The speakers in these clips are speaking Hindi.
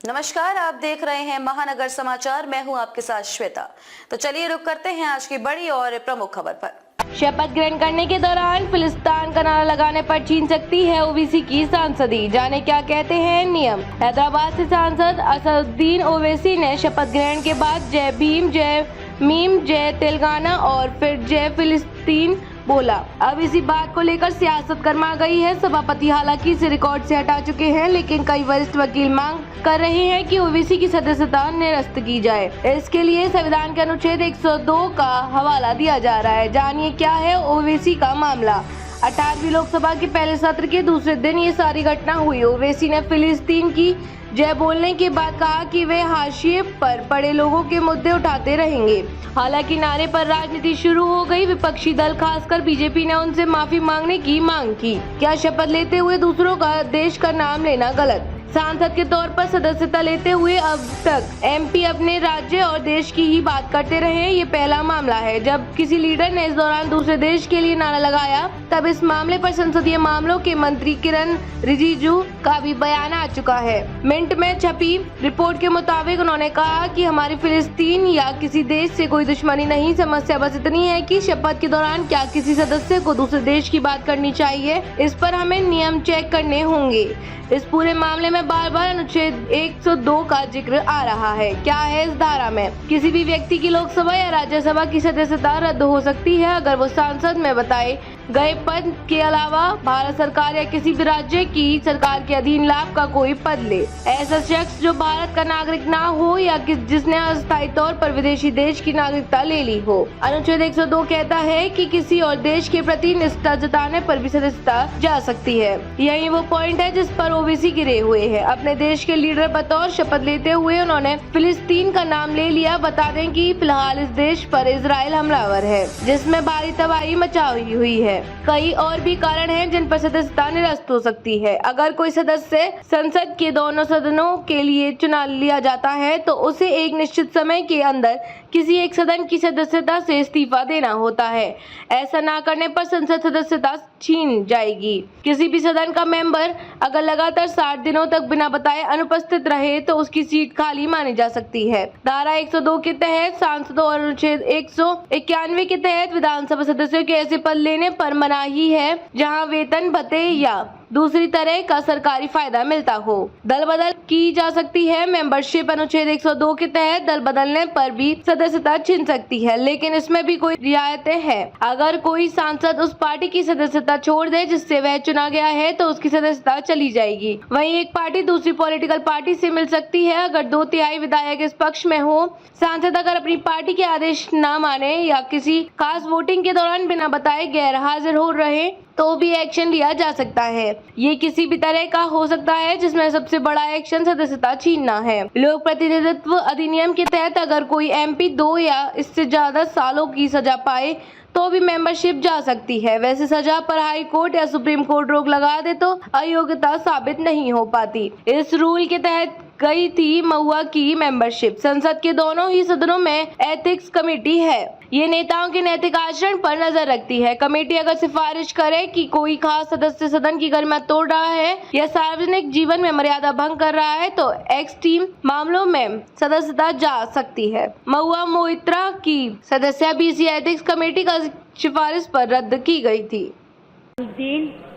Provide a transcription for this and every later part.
नमस्कार, आप देख रहे हैं महानगर समाचार। मैं हूं आपके साथ श्वेता। तो चलिए रुक करते हैं आज की बड़ी और प्रमुख खबर पर। शपथ ग्रहण करने के दौरान फिलिस्तीन का नारा लगाने पर छीन सकती है ओवैसी की सांसदी। जाने क्या कहते हैं नियम। हैदराबाद से सांसद असदुद्दीन ओवैसी ने शपथ ग्रहण के बाद जय भीम, जय मीम, जय तेलंगाना और फिर जय फिलिस्तीन बोला। अब इसी बात को लेकर सियासत गर्मा गई है। सभापति हालांकि इसे रिकॉर्ड से हटा चुके हैं, लेकिन कई वरिष्ठ वकील मांग कर रहे हैं कि ओवैसी की सदस्यता निरस्त की जाए। इसके लिए संविधान के अनुच्छेद 102 का हवाला दिया जा रहा है। जानिए क्या है ओवैसी का मामला। 18वीं लोकसभा के पहले सत्र के दूसरे दिन ये सारी घटना हुई। ओवैसी ने फिलिस्तीन की जय बोलने के बाद कहा कि वे हाशिए पर पड़े लोगों के मुद्दे उठाते रहेंगे। हालांकि नारे पर राजनीति शुरू हो गई। विपक्षी दल खासकर बीजेपी ने उनसे माफी मांगने की मांग की। क्या शपथ लेते हुए दूसरों का देश का नाम लेना गलत? सांसद के तौर पर सदस्यता लेते हुए अब तक एमपी अपने राज्य और देश की ही बात करते रहे हैं। ये पहला मामला है जब किसी लीडर ने इस दौरान दूसरे देश के लिए नारा लगाया। तब इस मामले पर संसदीय मामलों के मंत्री किरण रिजिजू का भी बयान आ चुका है। मिंट में छपी रिपोर्ट के मुताबिक उन्होंने कहा कि हमारी फिलिस्तीन या किसी देश से कोई दुश्मनी नहीं। समस्या बस इतनी है कि शपथ के दौरान क्या किसी सदस्य को दूसरे देश की बात करनी चाहिए। इस पर हमें नियम चेक करने होंगे। इस पूरे मामले में बार बार अनुच्छेद 102 का जिक्र आ रहा है। क्या है इस धारा में? किसी भी व्यक्ति की लोकसभा या राज्यसभा की सदस्यता रद्द हो सकती है अगर वो सांसद में बताए गए पद के अलावा भारत सरकार या किसी भी राज्य की सरकार के अधीन लाभ का कोई पद ले। ऐसा शख्स जो भारत का नागरिक ना हो या जिसने अस्थायी तौर पर विदेशी देश की नागरिकता ले ली हो। अनुच्छेद 102 कहता है कि किसी और देश के प्रति निष्ठा जताने पर भी सदस्यता जा सकती है। यही वो पॉइंट है जिस पर ओवैसी गिरे हुए हैं। अपने देश के लीडर बतौर शपथ लेते हुए उन्होंने फिलिस्तीन का नाम ले लिया। बता दें कि फिलहाल इस देश पर इजराइल हमलावर है, जिसमें भारी तबाही मचाई हुई है। कई और भी कारण हैं जिन पर सदस्यता निरस्त हो सकती है। अगर कोई सदस्य संसद के दोनों सदनों के लिए चुना लिया जाता है तो उसे एक निश्चित समय के अंदर किसी एक सदन की सदस्यता से इस्तीफा देना होता है। ऐसा ना करने पर संसद सदस्यता छीन जाएगी। किसी भी सदन का मेंबर अगर लगातार 60 दिनों तक बिना बताए अनुपस्थित रहे तो उसकी सीट खाली मानी जा सकती है। धारा 102 के तहत सांसदों और अनुच्छेद 191 के तहत विधानसभा सदस्यों के ऐसे पद लेने पर मनाही है जहां वेतन, भत्ते या दूसरी तरह का सरकारी फायदा मिलता हो। दल बदल की जा सकती है। मेंबरशिप अनुच्छेद 102 के तहत दल बदलने पर भी सदस्यता छिन सकती है, लेकिन इसमें भी कोई रियायतें हैं। अगर कोई सांसद उस पार्टी की सदस्यता छोड़ दे जिससे वह चुना गया है तो उसकी सदस्यता चली जाएगी। वहीं एक पार्टी दूसरी पॉलिटिकल पार्टी से मिल सकती है अगर 2/3 विधायक इस पक्ष में हो। सांसद अगर अपनी पार्टी के आदेश न माने या किसी खास वोटिंग के दौरान बिना बताए गैर हाजिर हो रहे तो भी एक्शन लिया जा सकता है। ये किसी भी तरह का हो सकता है जिसमें सबसे बड़ा एक्शन सदस्यता छीनना है। लोक प्रतिनिधित्व अधिनियम के तहत अगर कोई एमपी 2 या इससे ज्यादा सालों की सजा पाए तो भी मेंबरशिप जा सकती है। वैसे सजा पर हाई कोर्ट या सुप्रीम कोर्ट रोक लगा दे तो अयोग्यता साबित नहीं हो पाती। इस रूल के तहत गई थी महुआ की मेंबरशिप। संसद के दोनों ही सदनों में एथिक्स कमेटी है। ये नेताओं के नैतिक आचरण पर नजर रखती है। कमेटी अगर सिफारिश करे कि कोई खास सदस्य सदन की गरिमा तोड़ रहा है या सार्वजनिक जीवन में मर्यादा भंग कर रहा है तो एक्सट्रीम मामलों में सदस्यता जा सकती है। महुआ मोइत्रा की सदस्य भी इसी एथिक्स कमेटी का सिफारिश पर रद्द की गई थी।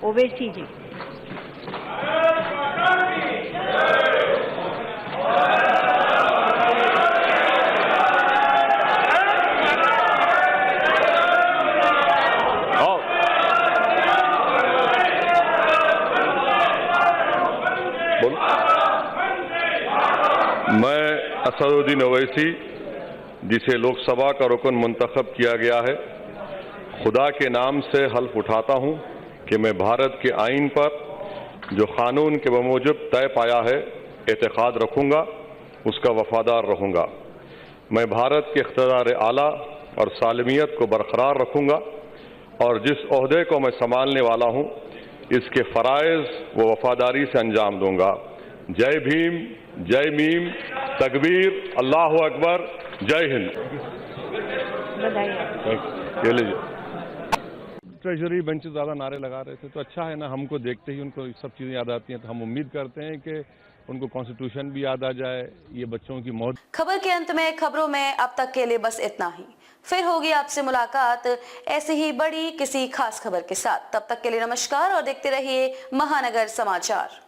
ओवैसी जी। मैं असदुद्दीन ओवैसी, जिसे लोकसभा का रुकन मुंतखब किया गया है, खुदा के नाम से हल्फ उठाता हूं कि मैं भारत के आईन पर जो कानून के बमूजिब तय पाया है एतकाद रखूंगा, उसका वफादार रहूंगा। मैं भारत के इख्तियार आला और सालमियत को बरकरार रखूंगा और जिस ओहदे को मैं संभालने वाला हूं इसके फ़राइज़ व वफादारी से अंजाम दूंगा। जय भीम, जय मीम, तकबीर, अल्लाह अकबर, जय हिंद। ये लीजिए। ट्रेजरी बेंच ज़्यादा नारे लगा रहे थे तो अच्छा है ना, हमको देखते ही उनको सब चीज़ें याद आती हैं। तो हम उम्मीद करते हैं कि उनको कॉन्स्टिट्यूशन भी याद आ जाए, ये बच्चों की मौत। खबर के अंत में खबरों में अब तक के लिए बस इतना ही। फिर होगी आपसे मुलाकात ऐसी ही बड़ी किसी खास खबर के साथ। तब तक के लिए नमस्कार और देखते रहिए महानगर समाचार।